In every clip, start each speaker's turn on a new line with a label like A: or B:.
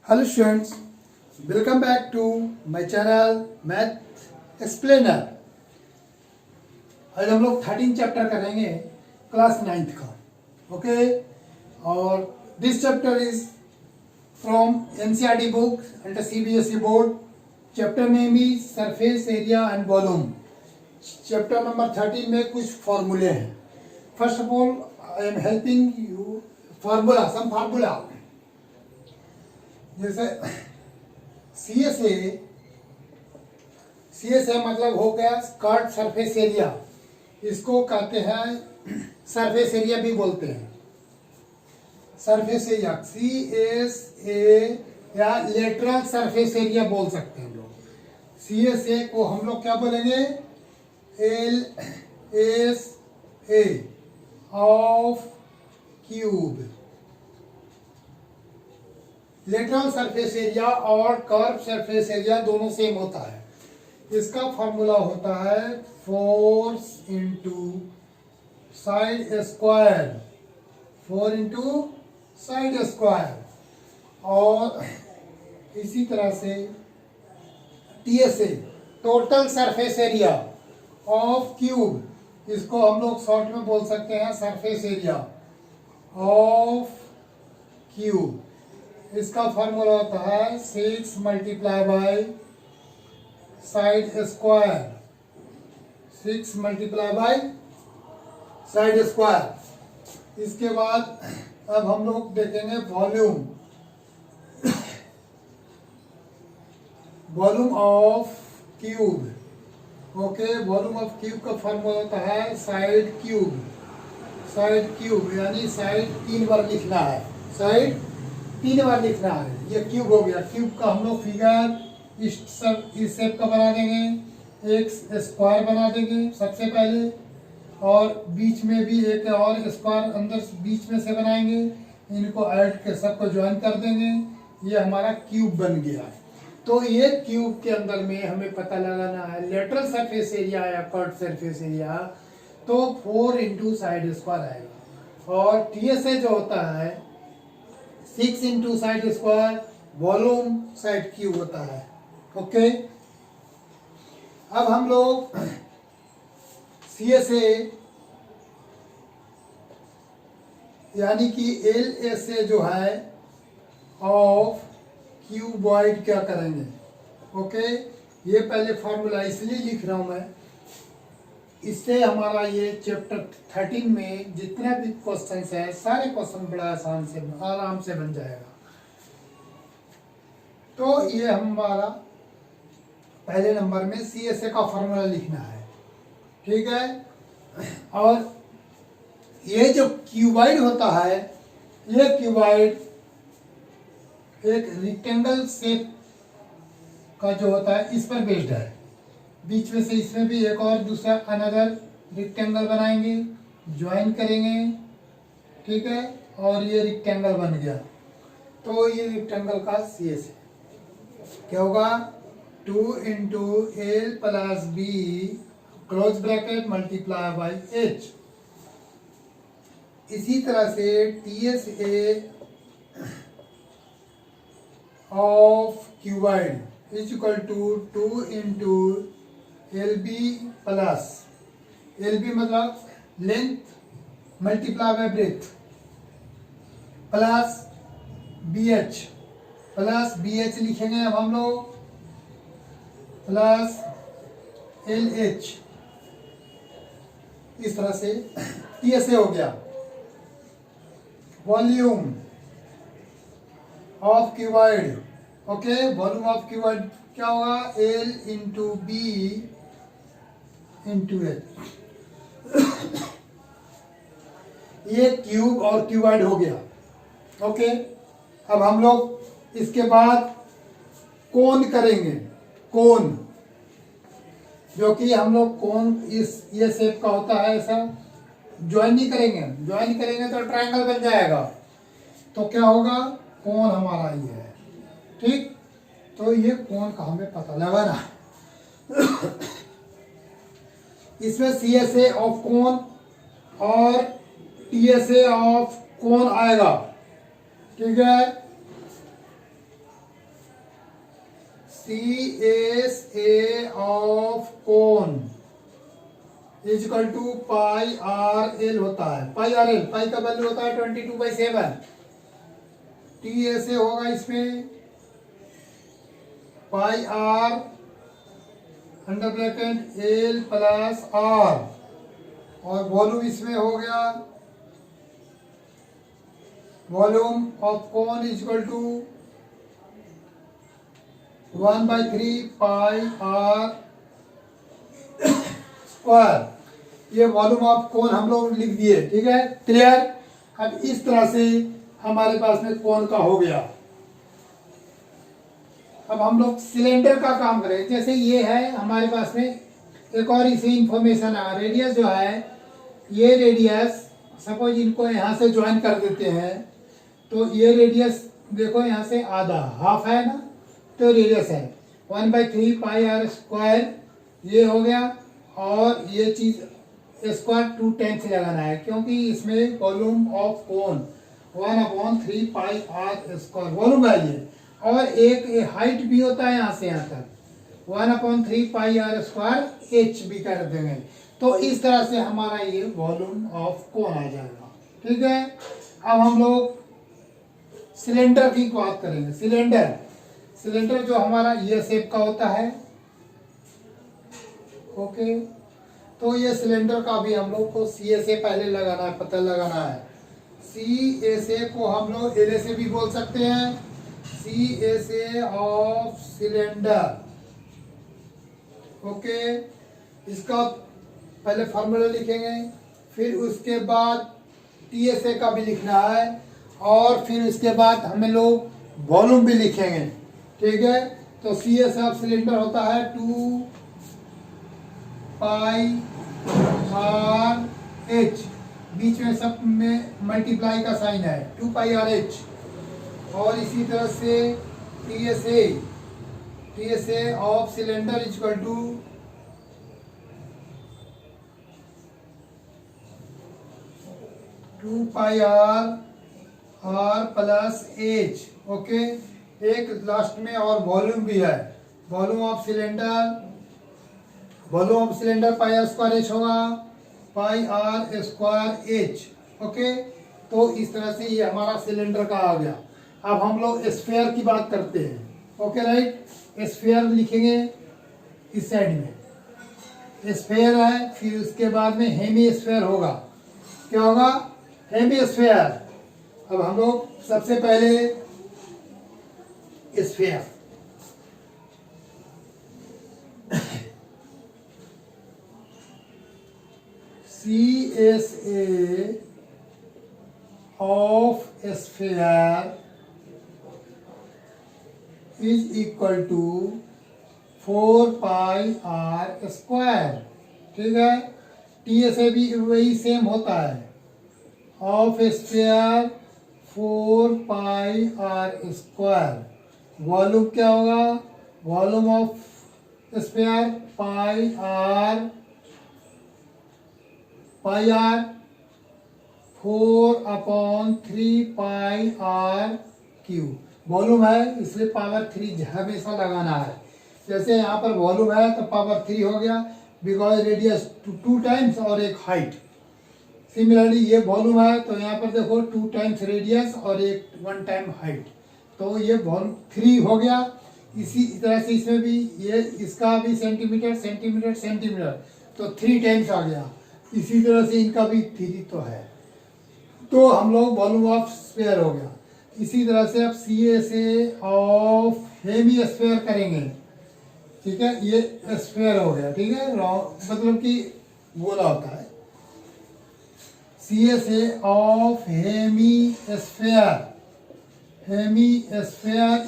A: Hello students, welcome back to my channel math explainer. आज हम लोग 13 चैप्टर करेंगे क्लास 9th का। ओके, और this chapter is from NCERT book under CBSE board. Chapter name is surface area and volume. Chapter number 13 में कुछ फॉर्मूले हैं। First of all I am helping you some formula. जैसे C S A मतलब हो गया curve surface area. इसको कहते हैं सरफेस एरिया भी बोलते हैं। सरफेस एरिया CSA या लेटरल सरफेस एरिया बोल सकते हैं हम लोग। CSA को हम लोग क्या बोलेंगे? LSA of cube. Lateral surface area और कर्व सरफेस एरिया दोनों सेम होता है। इसका फॉर्मूला होता है force into side square, 4 into side square. और इसी तरह से TSA total surface area of cube, इसको हम लोग शॉर्ट में बोल सकते हैं सरफेस एरिया ऑफ क्यूब। इसका फॉर्मूला होता है 6 multiply by side square, 6 multiply by side square. इसके बाद अब हम लोग देखेंगे volume. Volume of cube. Okay, volume of cube का फॉर्मूला होता है साइड क्यूब। साइड क्यूब यानी साइड 3 बार लिखना है। साइड 3 बार लिखना है। ये क्यूब हो गया। क्यूब का हम लोग फिगर इस शेप का बना देंगे। एक स्क्वायर बना देंगे सबसे पहले, और बीच में भी एक और स्क्वायर अंदर बीच में से बनाएंगे। इनको ऐड के सबको ज्वाइन कर देंगे। ये हमारा क्यूब बन गया। तो ये क्यूब के अंदर में हमें पता लगाना है लेटरल सरफेस एरिया या कर्व सरफेस एरिया, तो 4 इंटू साइड स्क्वायर आएगा। और TSA जो होता है 6 into side square, volume side cube होता है। ओके, अब हम लोग CSA यानी कि LSA जो है ऑफ क्यूबॉइड क्या करेंगे? ओके, ये पहले फॉर्मूला इसलिए लिख रहा हूं मैं, इससे हमारा ये चैप्टर 13 में जितने भी क्वेश्चंस है सारे क्वेश्चन बड़ा आसान से आराम से बन जाएगा। तो ये हमारा पहले नंबर में CSA का फॉर्मूला लिखना है। ठीक है, और ये जो क्यूबॉइड होता है, ये क्यूबॉइड एक रेक्टेंगल शेप का जो होता है इस पर बेस्ड है। बीच में से इसमें भी एक और दूसरा अनदर रेक्टेंगल बनाएंगे, ज्वाइन करेंगे। ठीक है, और ये रेक्टेंगल बन गया। तो ये रेक्टेंगल का CSA क्या होगा? 2 into L plus B close bracket multiply by H। इसी तरह से TSA of cuboid is equal to 2 into LB plus, LB मतलब length multiply by breadth, plus BH, plus BH लिखेंगे अब हम लोग, प्लस LH। इस तरह से TSA हो गया। Volume of cuboid. Okay, volume of cuboid क्या होगा? L into B into H। ये क्यूब और क्यूबॉइड हो गया। ओके, अब हम लोग इसके बाद कोन करेंगे। कोन, जो कि हम लोग कोन इस ये शेप का होता है, ऐसा ज्वाइन नहीं करेंगे। ज्वाइन करेंगे तो ट्रायंगल बन जाएगा। तो क्या होगा? कोन हमारा ये है। ठीक, तो ये कोन का हमें पता लगाना। इसमें CSA ऑफ कोन और TSA ऑफ कोन आएगा। ठीक है, CSA of cone is equal to pi R L होता है। पाई आर एल, पाई का वैल्यू होता है 22/7। TSA होगा इसमें pi r under bracket l plus r, और वॉल्यूम इसमें हो गया volume of cone is equal to 1/3 pi are square. ये वॉल्यूम ऑफ कोन हम लोग लिख दिए, ठीक है, क्लियर। अब इस तरह से हमारे पास में कोन का हो गया। अब हम लोग सिलेंडर का काम करें। जैसे ये है हमारे पास में एक और इसी इंफॉर्मेशन है, रेडियस जो है, ये रेडियस सपोज इनको यहाँ से ज्वाइन कर देते हैं, तो ये रेडियस देखो यहाँ से आधा हाफ है ना, तो रेडियस है 1/3 पाई आर स्क्वायर, ये हो गया। और ये चीज स्क्वायर 2 टाइम्स लगाना है, क्योंकि इसमें volume of cone 1/3 pi are square volume है ये, और एक हाइट भी होता है यहाँ से यहाँ तक 1/3 पाई आर स्क्वायर एच भी कर देंगे। तो इस तरह से हमारा ये वॉल्यूम ऑफ कोन आ जाएगा, ठीक है। अब हम लोग सिलेंडर की बात करेंगे। सिलेंडर जो हमारा ये शेप का होता है, ओके। तो ये सिलेंडर का भी हम लोग को CSA पहले लगाना है, पता लगाना है। CSA को हम लोग LSA भी बोल सकते हैं, CSA ऑफ सिलेंडर, ओके। इसका पहले फॉर्मूला लिखेंगे, फिर उसके बाद TSA का भी लिखना है, और फिर उसके बाद हमें लोग वॉल्यूम भी लिखेंगे, ठीक है। तो CSA ऑफ सिलेंडर होता है 2 पाई आर एच, बीच में सब में मल्टीप्लाई का साइन है 2 पाई आर एच। और इसी तरह से TSA of cylinder is equal to 2 pi R plus H, okay. एक लास्ट में और वॉल्यूम भी है, volume of cylinder pi are square H होगा, pi are square H, okay. तो इस तरह से ये हमारा सिलेंडर का आ गया। अब हम लोग स्फीयर की बात करते हैं, ओके राइट। स्फीयर लिखेंगे इस साइड में, स्फीयर है, फिर उसके बाद में हेमी स्फीयर होगा। क्या होगा? Hemisphere. अब हम लोग सबसे पहले sphere, CSA of sphere is equal to 4 pi are square, ठीक है। TSA भी वही सेम होता है, of sphere 4 pi are square. Volume क्या होगा? Volume of sphere pi R 4/3 pi R cube. Volume है इसलिए पावर 3 हमेशा लगाना है। जैसे यहाँ पर वॉल्यूम है तो पावर 3 हो गया, बिकॉज रेडियस 2 टाइम्स और एक हाइट। सिमिलरली ये वॉल्यूम है तो यहाँ पर देखो 2 टाइम्स रेडियस और 1 टाइम हाइट, तो ये वॉल्यूम 3 हो गया। इसी तरह से इसमें भी ये इसका भी सेंटीमीटर तो 3 टाइम्स आ गया। इसी तरह से इनका भी 3 तो है, तो हम लोग वॉल्यूम ऑफ स्फीयर हो गया। इसी तरह से अब CSA ऑफ हेमी स्फीयर करेंगे, ठीक है। ये स्फीयर हो गया, ठीक है, मतलब कि गोला होता है। CSA of hemisphere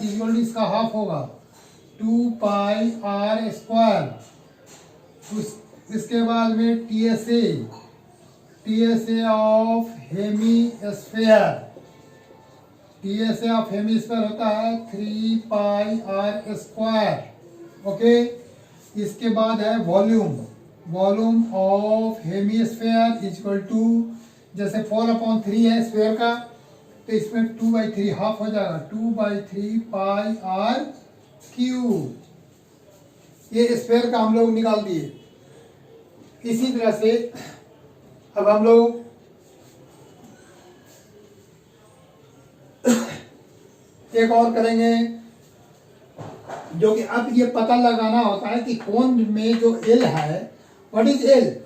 A: equal to इसका हाफ होगा 2 पाई आर स्क्वायर। इसके बाद में TSA ऑफ हेमी स्फीयर होता है 3 पाई आर स्क्वायर, ओके। इसके बाद है volume of hemisphere equal to, जैसे 4/3 है स्फीयर का, तो इसमें 2/3 हाफ हो जाएगा 2/3 पाई आर क्यूब, ये स्फीयर का हम लोग निकाल दिए। इसी तरह से अब हम लोग एक और करेंगे, जो कि अब ये पता लगाना होता है कि कोन में जो एल है, व्हाट इज एल।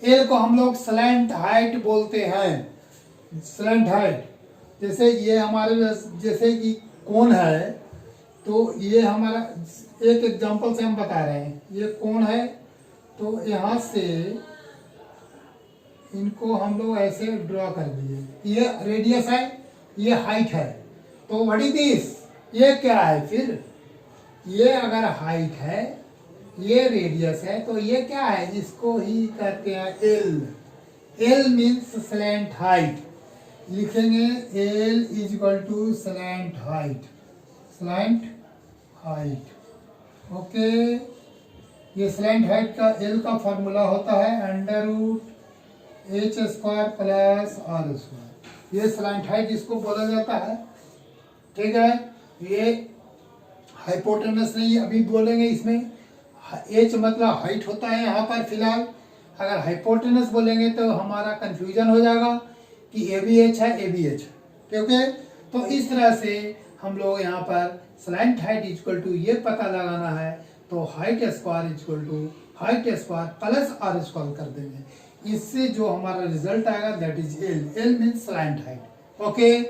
A: एल को हम लोग स्लैंट हाइट बोलते हैं। स्लैंट हाइट, जैसे ये हमारे जैसे कि कोन है, तो ये हमारा एक एग्जांपल से हम बता रहे हैं। ये कोन है, तो यहाँ से इनको हम लोग ऐसे ड्रॉ कर दिए। ये रेडियस है, ये हाइट है। तो व्हाट इज दिस, ये क्या है फिर, ये अगर हाइट है, ये रेडियस है, तो ये क्या है, इसको ही कहते हैं l. L means slant height. लिखेंगे l is equal to slant height, slant height. Okay, ये स्लैंट हाइट का एल का फॉर्मूला होता है under root h square plus are square. ये स्लैंट हाइट इसको बोला जाता है। ठीक है, ये हाइपोटेनस नहीं, अभी बोलेंगे इसमें एच मतलब हाइट होता है यहाँ पर फिलहाल। अगर हाइपोटेनस बोलेंगे तो हमारा कंफ्यूजन हो जाएगा कि ए बी एच है, ए बी एच। ठीक है, तो इस तरह से हम लोग यहाँ पर स्लैंट हाइट इक्वल टू ये पता लगाना है, तो height square equal to height square plus are square कर देंगे। इससे जो हमारा रिजल्ट आएगा that is L. L means slant height. Okay,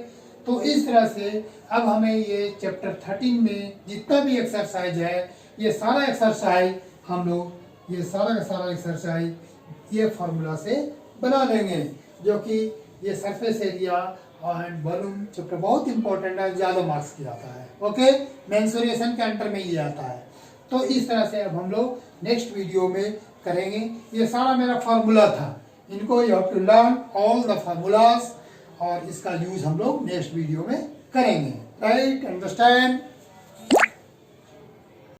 A: तो इस तरह से अब हमें ये चैप्टर 13 में जितना भी एक्सरसाइज है, ये सारा एक्सरसाइज हम लोग ये सारा का सारा एक्सरसाइज ये फार्मूला से बना लेंगे, जो कि ये surface area and volume chapter बहुत इंपॉर्टेंट है, ज़्यादा मार्क्स की आता है। ओके, मेंसुरेशन के अंडर में ये आता है। तो इस तरह से अब हम लोग नेक्स्ट वीडियो में करेंगे। ये सारा मेरा फार्मूला था, इनको you have to learn all the formulas, और इसका यूज हम लोग नेक्स्ट वीडियो में करेंगे। Right, understand.